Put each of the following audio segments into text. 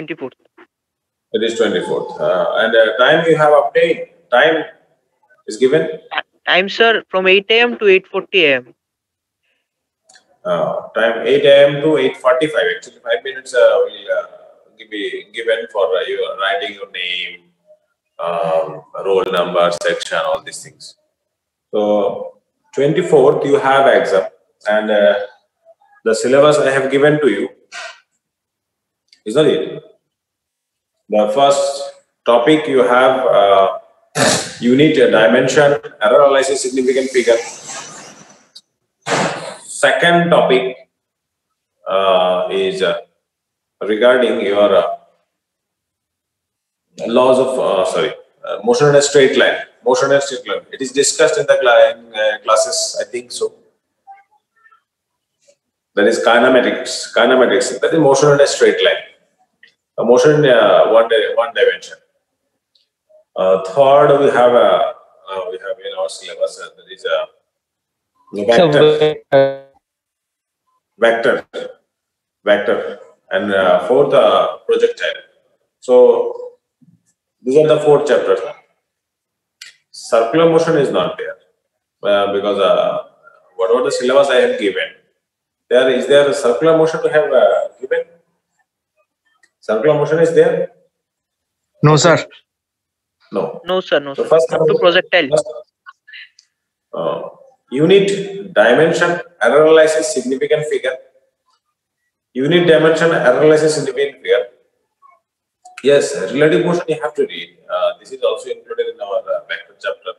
24th. It is 24th. And time you have obtained. Time is given. Time, sir, from 8 a.m. to 8:40 a.m. Time 8 a.m. to 8:45. Actually, 5 minutes will be given for your writing your name, roll number, section, all these things. So 24th you have exam, and the syllabus I have given to you, isn't it? The first topic you have unit dimension, error analysis, significant figure. Second topic is regarding your laws of motion in a straight line. Motion in a straight line. It is discussed in the classes, I think so. That is kinematics. Kinematics. That is motion in a straight line. A motion in one dimension. Third, we have in our syllabus that is vector, and fourth projectile. So these are the 4 chapters. Circular motion is not there because whatever the syllabus I have given, is there a circular motion to have given? Circular motion is there? No, sir. No. No, sir. No, So sir. first, Up to projectile. Unit, dimension, error analysis, significant figure. Unit, dimension, error analysis, significant figure. Yes, relative motion you have to read. This is also included in our vector chapter.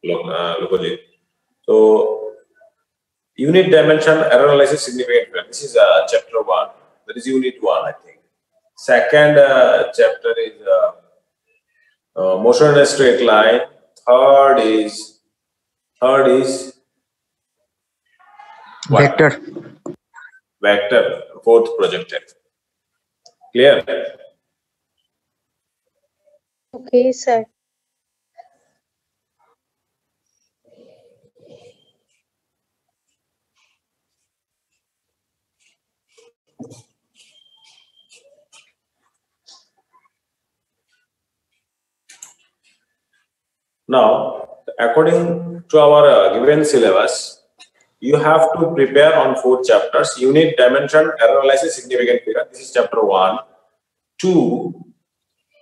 Look at it. So, unit, dimension, error analysis, significant figure. This is chapter 1. That is unit 1, I think. Second chapter is motion in a straight line. Third is what? Vector. Vector. Fourth, projectile. Clear? Okay, sir. Now, according to our given syllabus, you have to prepare on 4 chapters: unit, dimension, error analysis, significant figure. This is chapter 1. 2,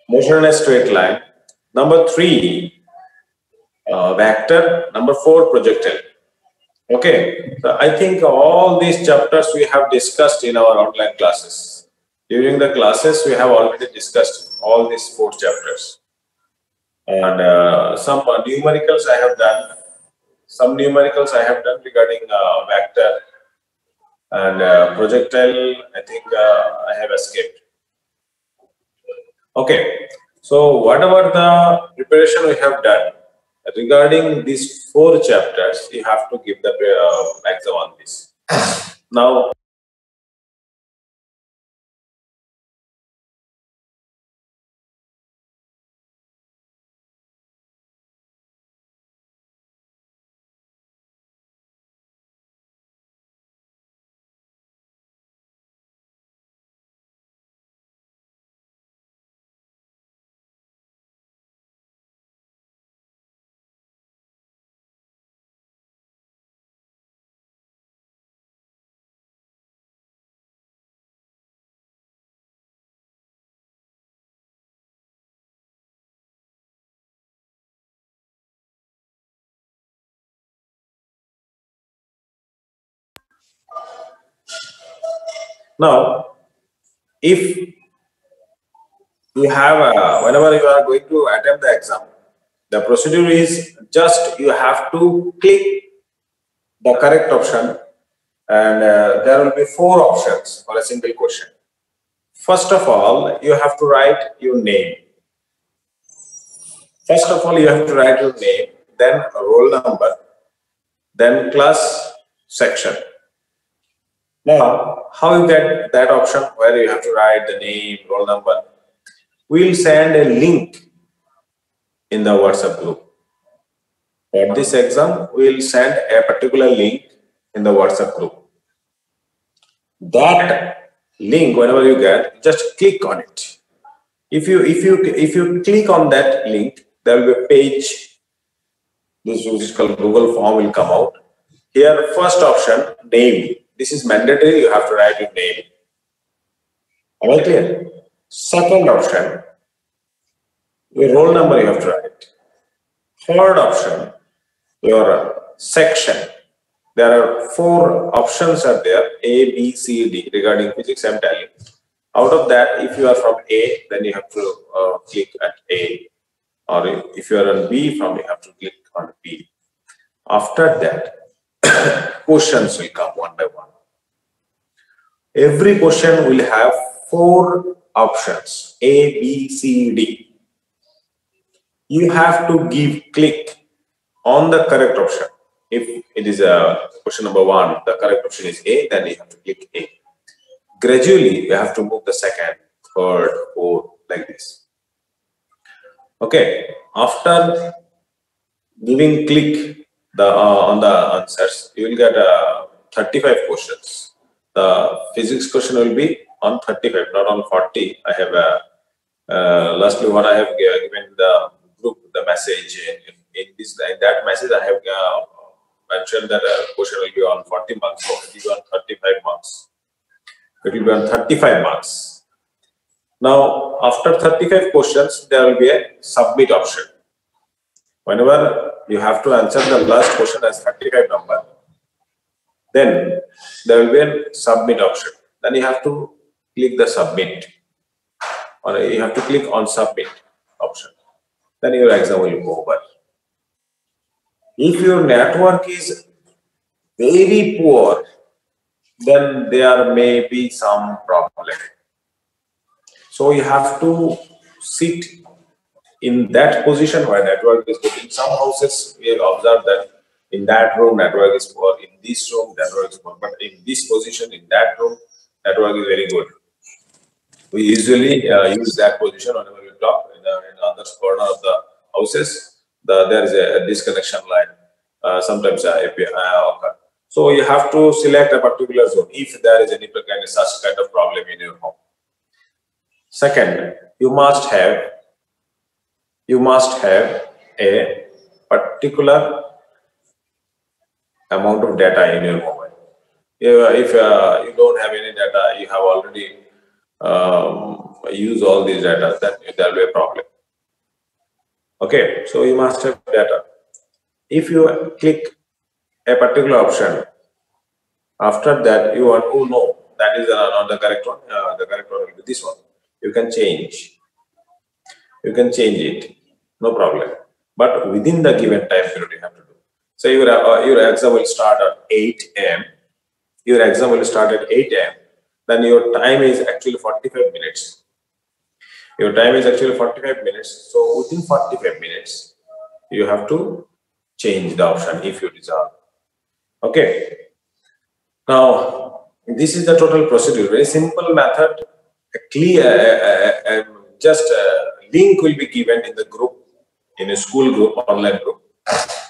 motion in a straight line. Number 3, vector. Number 4, projectile. Okay, so I think all these chapters we have discussed in our online classes. During the classes, we have already discussed all these 4 chapters. And some numericals I have done. Some numericals I have done regarding vector and projectile. I think I have escaped. Okay, so whatever the preparation we have done regarding these 4 chapters, you have to give the exam on this. Now, if you have whenever you are going to attempt the exam, the procedure is just you have to click the correct option, and there will be 4 options for a single question. First of all, you have to write your name. First of all, you have to write your name, then roll number, then class, section. Now, how you get that option where you have to write the name, roll number? We'll send a link in the WhatsApp group. For this exam, we'll send a particular link in the WhatsApp group. That link, whenever you get, just click on it. If you click on that link, there will be a page. This is called Google form will come out. Here, first option, name. This is mandatory. You have to write your name. Am I clear? Second option, your roll number you have to write. Third option, your section. There are 4 options are there, A, B, C, D, regarding physics I'm telling. Out of that, if you are from A, then you have to click at A. Or if you are on B, you have to click on B. After that, questions will come one by one. Every question will have 4 options, A, B, C, D. You have to click on the correct option. If it is question number 1, the correct option is A, then you have to click A. Gradually, you have to move the second, third, fourth, like this. Okay, after giving click on the answers, you will get 35 questions. The physics question will be on 35, not on 40. I have lastly what I have given the group the message in that message I have mentioned that question will be on 40 marks, so it will be on 35 marks. It will be on 35 marks. Now, after 35 questions, there will be a submit option. Whenever you have to answer the last question as 35 number, then there will be a submit option. Then you have to click the submit, or you have to click on submit option. Then your exam will go over. If your network is very poor, then there may be some problem. So you have to sit in that position where network is good. In some houses, we have observed that in that room, network is poor. In this room, network is poor. But in this position, in that room, network is very good. We usually use that position whenever we talk. In the other corner of the houses, there is a disconnection line. Sometimes API occur. So you have to select a particular zone if there is any such kind of problem in your home. Second, you must have a particular amount of data in your mobile. If you don't have any data, you have already used all these data, then there will be a problem. Okay, so you must have data. If you click a particular option, after that you want to know that is not the correct one. The correct one will be this one. You can change. You can change it, no problem. But within the given time period, you have to do. So your exam will start at 8 a.m. Your exam will start at 8 a.m. Then your time is actually 45 minutes. Your time is actually 45 minutes. So within 45 minutes, you have to change the option if you desire. Okay. Now, this is the total procedure. Very simple method. Just a link will be given in the group, in a school group, online group.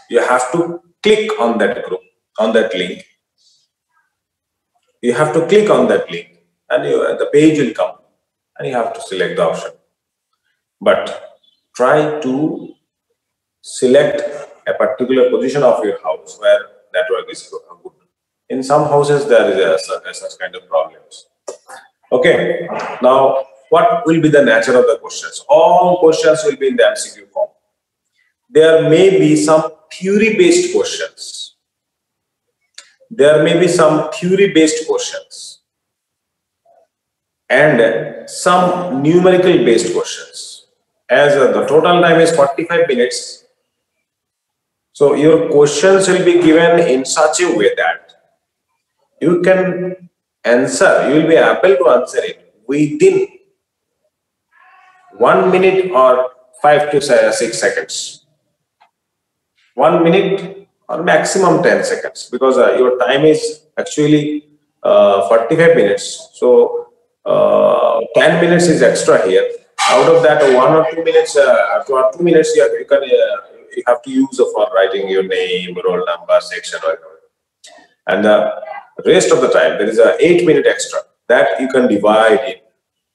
You have to click on that group, on that link. You have to click on that link, and the page will come, and you have to select the option. But try to select a particular position of your house where network is good. In some houses, there is such kind of problems. Okay, now what will be the nature of the questions? All questions will be in the MCQ form. There may be some theory-based questions. There may be some theory-based questions and some numerical-based questions. As the total time is 45 minutes, so your questions will be given in such a way that you can answer, you will be able to answer it within 1 minute or 5 to 6 seconds. 1 minute or maximum 10 seconds, because your time is actually 45 minutes. So 10 minutes is extra here. Out of that, 1 or 2 minutes, after 2 minutes, you have to use for writing your name, roll number, section, or and the rest of the time there is a 8 minute extra. that you can divide it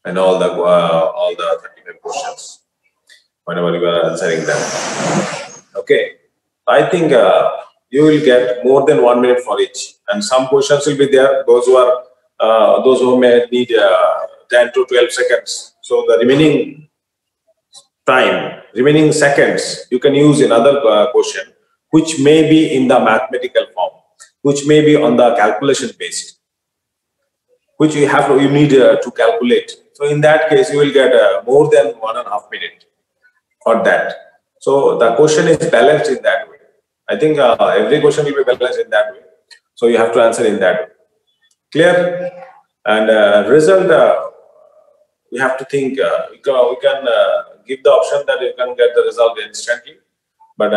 and all the 35 questions whenever you are answering them. Okay, I think you will get more than 1 minute for each, and some questions will be there. Those who may need 10 to 12 seconds. So the remaining seconds, you can use another question, which may be in the mathematical form, which may be on the calculation based, which you need to calculate. So in that case, you will get more than 1.5 minutes for that. So the question is balanced in that way. I think every question will be balanced in that way. So you have to answer in that way. Clear? And result, we have to think. We can give the option that you can get the result instantly, but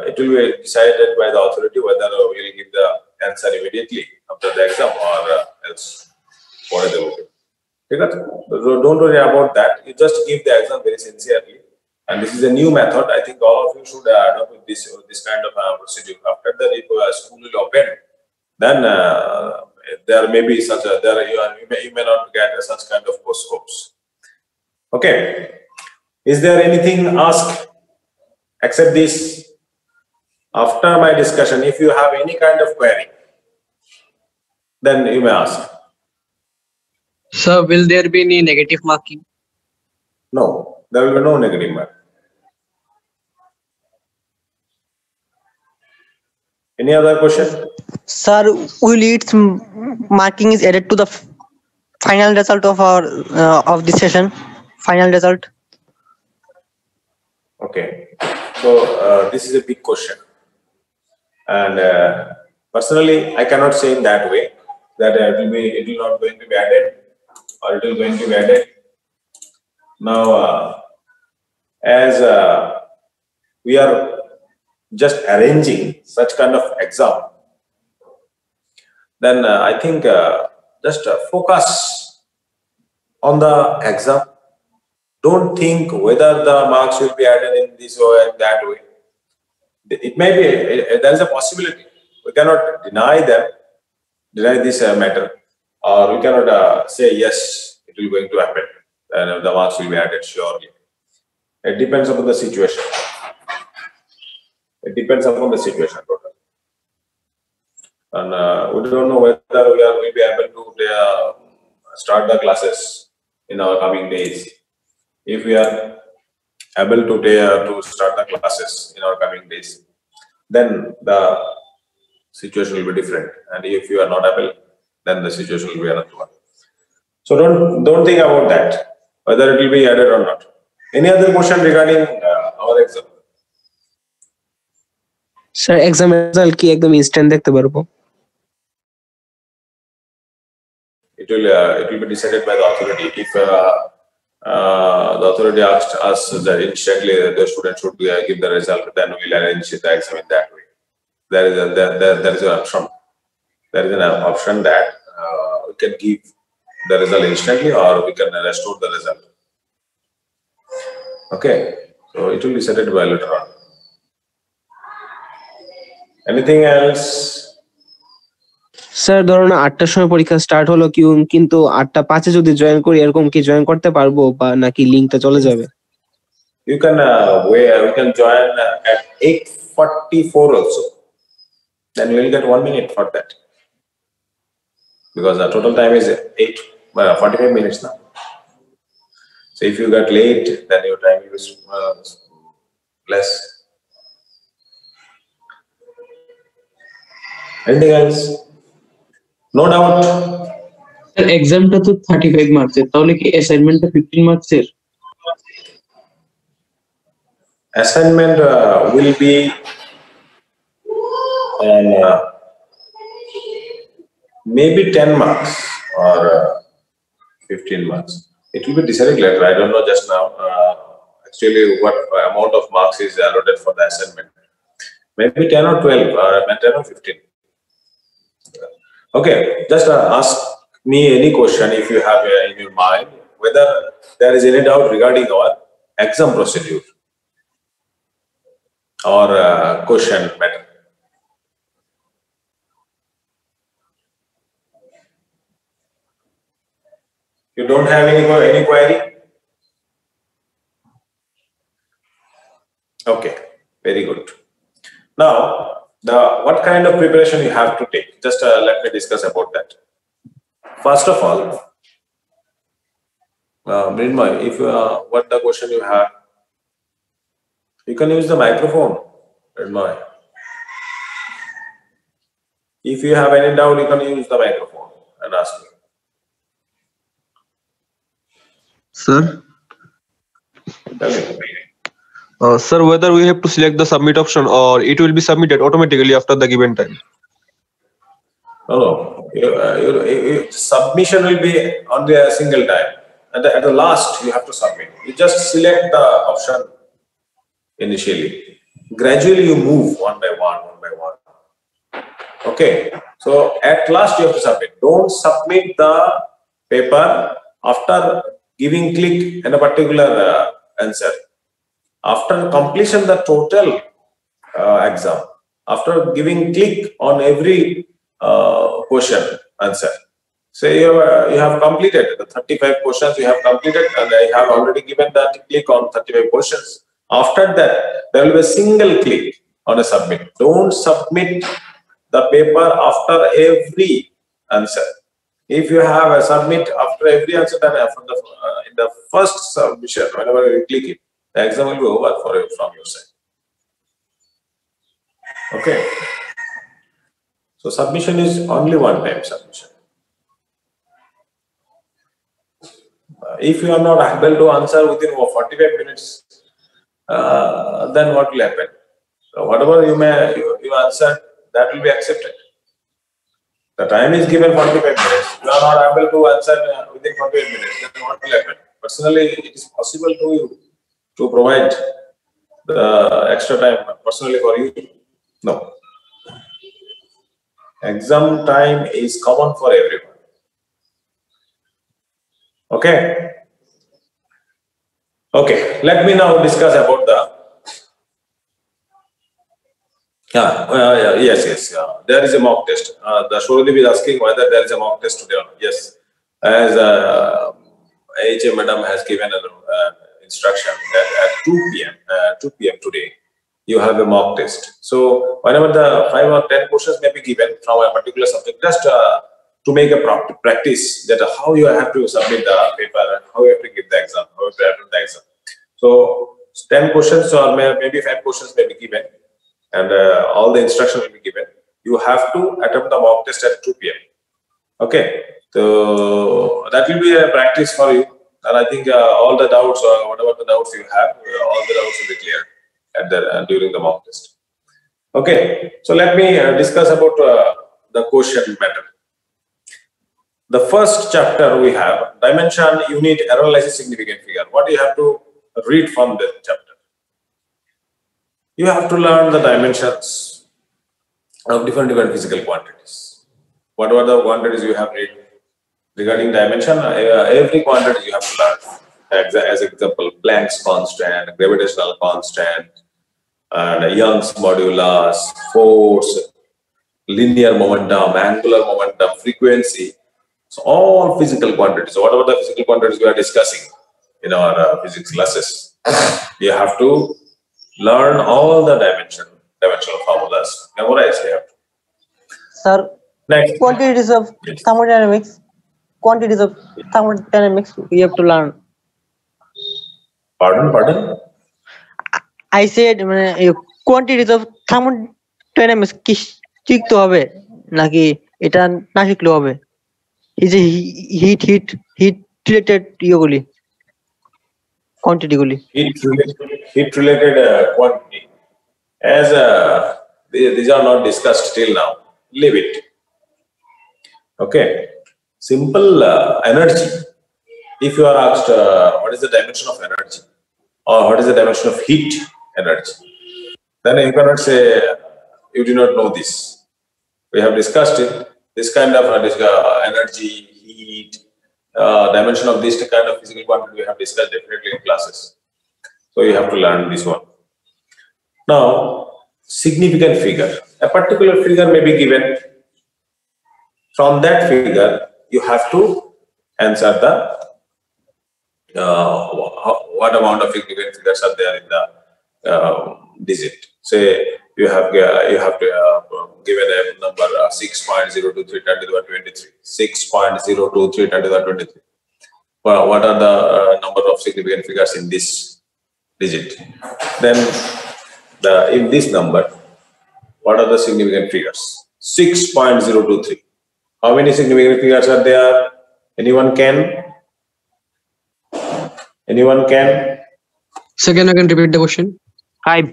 it will be decided by the authority whether we will give the answer immediately after the exam or else. What are they will do? Don't worry about that. You just give the exam very sincerely. And this is a new method. I think all of you should adopt with this kind of procedure. After that, if school will open, then there may be such a you may not get such kind of post hopes. Okay. Is there anything asked except this? After my discussion, if you have any kind of query, then you may ask. Sir, will there be any negative marking? No, there will be no negative mark. Any other question? Sir, will its marking is added to the final result of our of this session? Final result. Okay. So this is a big question, and personally, I cannot say in that way that it will not going to be added or it will going to be added. Now, as we are just arranging such kind of exam, then I think just focus on the exam. Don't think whether the marks will be added in this way and that way. It may be, there is a possibility. We cannot deny this matter, or we cannot say yes, it will going to happen, and the marks will be added surely. It depends upon the situation. It depends upon the situation totally. And we don't know whether we will be able to start the classes in our coming days. If we are able to start the classes in our coming days, then the situation will be different. And if you are not able, then the situation will be another one. So don't think about that, whether it will be added or not. Any other question regarding our exam? Sir, exam result ki ekdom instant dekhte parbo? It will be decided by the authority. If the authority asked us that instantly the student should give the result, then we'll arrange the exam in that way. There is an option. There is an option that we can give the result instantly, or we can restore the result. Okay, so it will be decided by later on. Anything else? Sir ধরুন 8টার সময় পরীক্ষা start হলো কিন্তু 8:05 যদি join করি এরকম কি join করতে পারবো বা নাকি লিংকটা চলে যাবে? You can we can join at 8:44 also. Then you will get 1 minute for that, because the total time is 45 minutes now. So if you get late, then your time is less. Anything else? No doubt. Sir, examটা তো 35 marks এর, তাহলে কি অ্যাসাইনমেন্টটা 15 marks এর? Assignment will be maybe 10 marks or 15 marks. It will be decided later. I don't know just now actually what amount of marks is allotted for the assignment. Maybe 10 or 12 or 10 or 15. Okay, just ask me any question if you have in your mind, whether there is any doubt regarding our exam procedure or question matter. You don't have any query? Okay, very good. Now, what kind of preparation you have to take? Just let me discuss about that. First of all, Mrinmoy, if what the question you have, you can use the microphone, Mrinmoy. If you have any doubt, you can use the microphone and ask me. Sir, Tell me. sir, whether we have to select the submit option or it will be submitted automatically after the given time. No, submission will be on the single time, and at the last you have to submit. You just select the option initially. Gradually you move one by one. Okay, so at last you have to submit. Don't submit the paper after giving click in a particular answer. After completion the total exam, after giving click on every question answer. Say you have completed the 35 questions you have completed, and I have already given that click on 35 questions. After that, there will be a single click on a submit. Don't submit the paper after every answer. If you have a submit after every answer, then in the first submission, whenever you click it, the exam will be over for you from your side. Okay. So submission is only one time submission. If you are not able to answer within 45 minutes, then what will happen? So whatever you answer, that will be accepted. The time is given 45 minutes. You are not able to answer within 45 minutes, then what will happen? Personally, it is possible to you to provide the extra time personally for you? No. Exam time is common for everyone. Okay. Okay. Let me now discuss about the. Yes. There is a mock test. The Shoradeep is asking whether there is a mock test today or not. Yes. As AHA madam has given an instruction that at 2 p.m. today, you have a mock test. So whenever the 5 or 10 questions may be given from a particular subject, just to make a practice that how you have to submit the paper, how you have to give the exam, how you have to attempt the exam. So 10 questions or maybe 5 questions may be given, and all the instructions will be given. You have to attempt the mock test at 2 p.m. Okay, so that will be a practice for you, and I think all the doubts or whatever the doubts you have, all the doubts will be cleared at the during the mock test. Okay, so let me discuss about the question matter. The first chapter we have dimension, unit, error analysis, significant figure. What you have to read from the chapter? You have to learn the dimensions of different physical quantities. What are the quantities you have read regarding dimension? Every quantity you have to learn. As example, Planck's constant, gravitational constant, and Young's modulus, force, linear momentum, angular momentum, frequency. So all physical quantities. So whatever the physical quantities we are discussing in our physics classes, you have to learn all the dimensional formulas. Memorize you have to. Sir, Next. quantities of thermodynamics. Quantities of thermodynamics we have to learn. Pardon? I said quantities of thermodynamics কি শিখতে হবে নাকি এটা না শিখলে হবে? এই যে হিট রিলেটেড ইয়েগুলি কোয়ান্টিটি গুলি Heat related quantity. As these are not discussed till now, leave it. Okay. Simple energy. If you are asked what is the dimension of energy or what is the dimension of heat energy, then you cannot say you do not know this. We have discussed it. This kind of energy, heat, dimension of this kind of physical quantity we have discussed definitely in classes. So you have to learn this one. Now, significant figure. A particular figure may be given. From that figure, you have to answer the what amount of significant figures are there in the digit. Say you have given a number 6.023 10 to the 23. 6.023 10 to the 23. Well, what are the number of significant figures in this digit? Then in this number, what are the significant figures? 6.023. How many significant figures are there? Anyone can? Anyone can? Second, I can repeat the question. 5.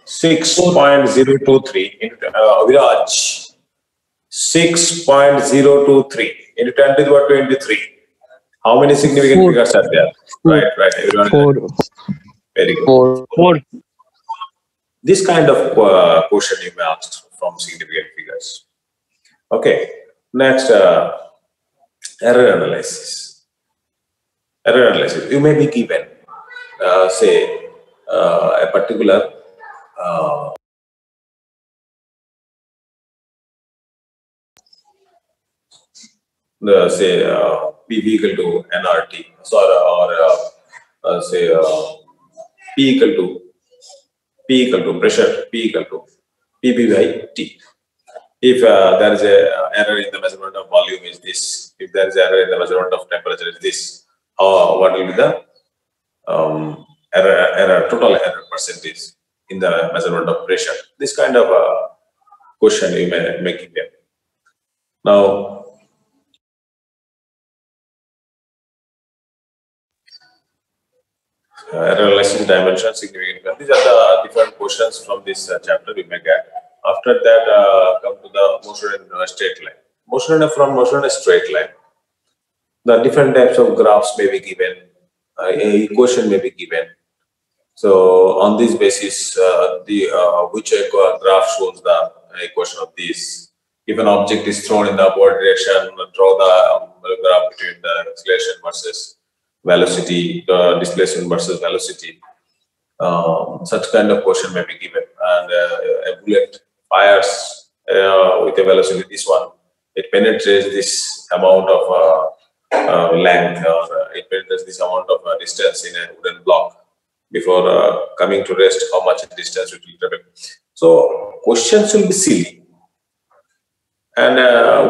6.023 into Viraj. 6.023 into 10 to the power 23. How many significant figures are there? Right. Everyone. 4. Very good. 4. This kind of question you may ask from significant figures. Okay. Next, error analysis. Error analysis. You may be given, say, a particular say PV equal to nRT, or say P equal to pressure P equal to PB by T. If there is a error in the measurement of volume is this, if there is error in the measurement of temperature is this, what will be the total error percentage in the measurement of pressure? This kind of question you may make it here. Now, error analysis dimension significant. These are the different questions from this chapter we may get. After that, come to the motion in a straight line. Motion in a straight line. The different types of graphs may be given. Equation may be given. So on this basis, which graph shows the equation of this. If an object is thrown in the upward direction, draw the graph between the acceleration versus velocity, displacement versus velocity. Such kind of question may be given. And a bullet fires with a velocity, this one, it penetrates this amount of length, or it penetrates this amount of distance in a wooden block. Before coming to rest, how much distance it will travel. So questions will be silly. And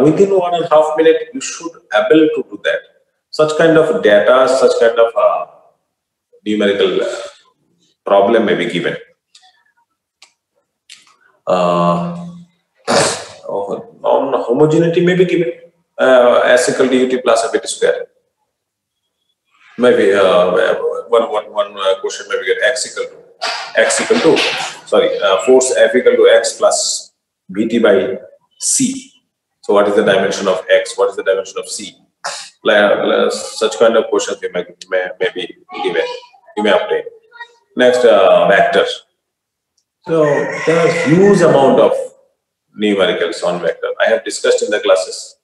within 1.5 minutes, you should able to do that. Such kind of data, such kind of numerical problem may be given. Non-homogeneity may be given. S equal to ut plus f square. Maybe one question may be get x equal to force F equal to x plus Vt by c. So what is the dimension of x? What is the dimension of c? Such kind of questions you may be given. You may obtain. Next, vector. So there are huge amount of numericals on vector. I have discussed in the classes.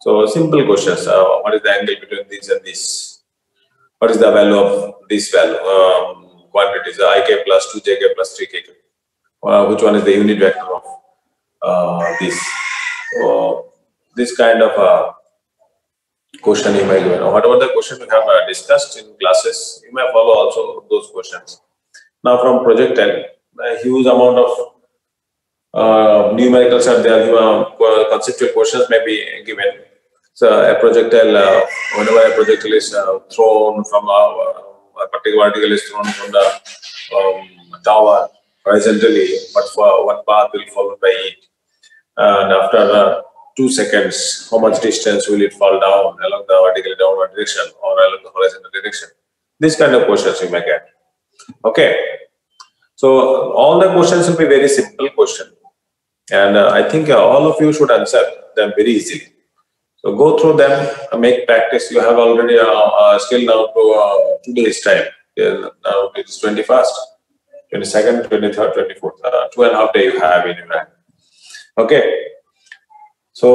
So simple questions. What is the angle between this and this? What is the value of this value? Quantities ik plus 2jk plus 3kk. Which one is the unit vector of this? This kind of question you may give. Whatever the question we have discussed in classes, you may follow also those questions. Now from projectile, a huge amount of numericals are there. Conceptual questions may be given. So a projectile, whenever a projectile is thrown from a particular article is thrown from the tower horizontally, but for what path will follow by it, and after 2 seconds, how much distance will it fall down along the vertically downward direction or along the horizontal direction? This kind of questions you may get. Okay, so all the questions will be very simple question, and I think all of you should answer them very easily. So go through them, make practice. You have already still now to 2 days time. Now it is 21st, 22nd, 23rd, 24th. 2.5 days you have in your hand. Okay. So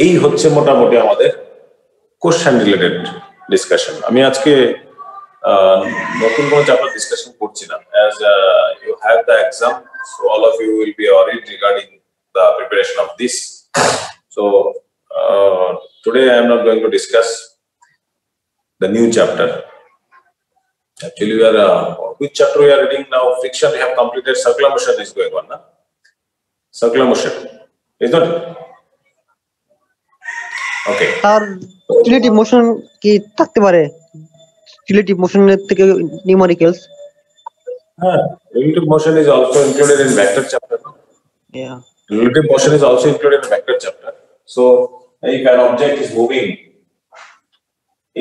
এই হচ্ছে মোটামুটি আমাদের question related discussion. আমি আজকে নতুন কোনো chapter discussion করছি না, as you have the exam, so all of you will be worried regarding the preparation of this. So today I am not going to discuss the new chapter. Actually, we are which chapter we are reading now? Friction. We have completed. Circular motion is going on, na? Circular motion, is not it? Okay. আর relative motion কি থাকতে পারে? Relative মোশনের থেকে numericals? Relative motion is also included in vector chapter. No? Yeah. Relative motion is also included in vector chapter. So, if an object is moving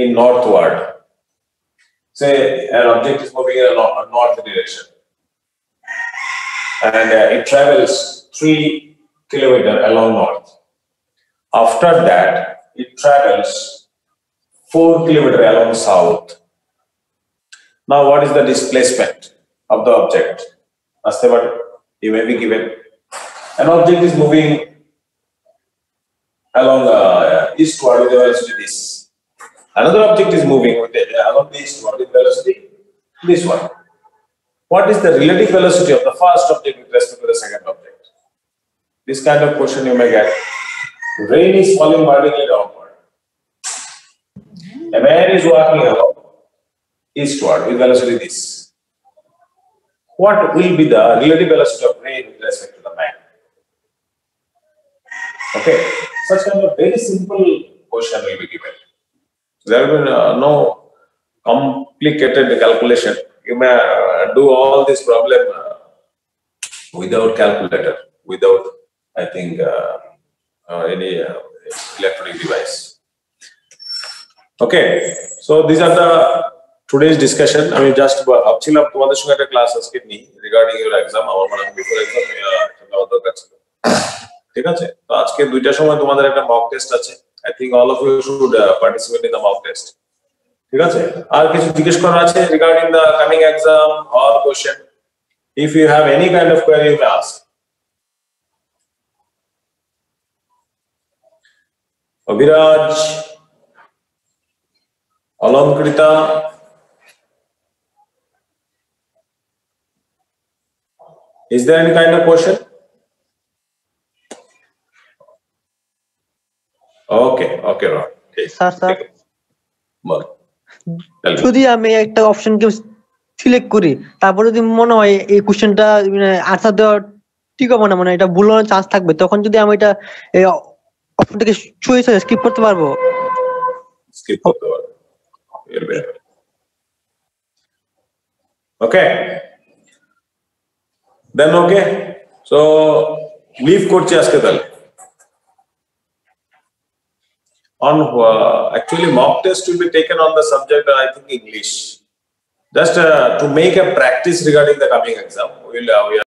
in northward, say an object is moving in a north direction, and it travels 3 kilometers along north. After that, it travels 4 kilometers along south. Now, what is the displacement of the object? Astevat, you may be given. An object is moving along eastward with the velocity this. Another object is moving along the eastward with velocity this one. What is the relative velocity of the first object with respect to the second object? This kind of question you may get. Rain is falling vertically downward. A man is walking along eastward with velocity this. What will be the relative velocity of rain with respect to the man? Okay, such kind of very simple question will be given. There will be no complicated calculation. You may do all this problem without calculator, without, I think, any electronic device. Okay, so these are the today's discussion. I mean, just ভাবছিলাম তোমাদের সঙ্গে একটা class আজকে নি regarding your exam. আমার মনে হয় before exam নেওয়া দরকার ছিল। ঠিক আছে, তো আজকে 2টার সময় তোমাদের একটা মক টেস্ট আছে। I think all of you should participate in the mock test. ঠিক আছে, আর কিছু জিজ্ঞেস করার আছে regarding the coming exam or question? If you have any kind of query, you may ask. Abhiraj, Alamkrita, is there any kind of question? Okay, Ron. Sir যদি আমি একটা অপশনকে select করি, তারপর যদি মনে হয় এই কোশ্চেনটা আনসার দেওয়া ঠিক হবে না, মানে এটা ভুল হওয়ার চান্স থাকবে, তখন যদি আমি এটা এই অপশনটাকে চুজ করে স্কিপ করতে পারবো? Skip করতে পারবো। Okay. Then okay. So leave করছি আজকে তাহলে। On actually mock test will be taken on the subject I think English. Just to make a practice regarding the coming exam, we are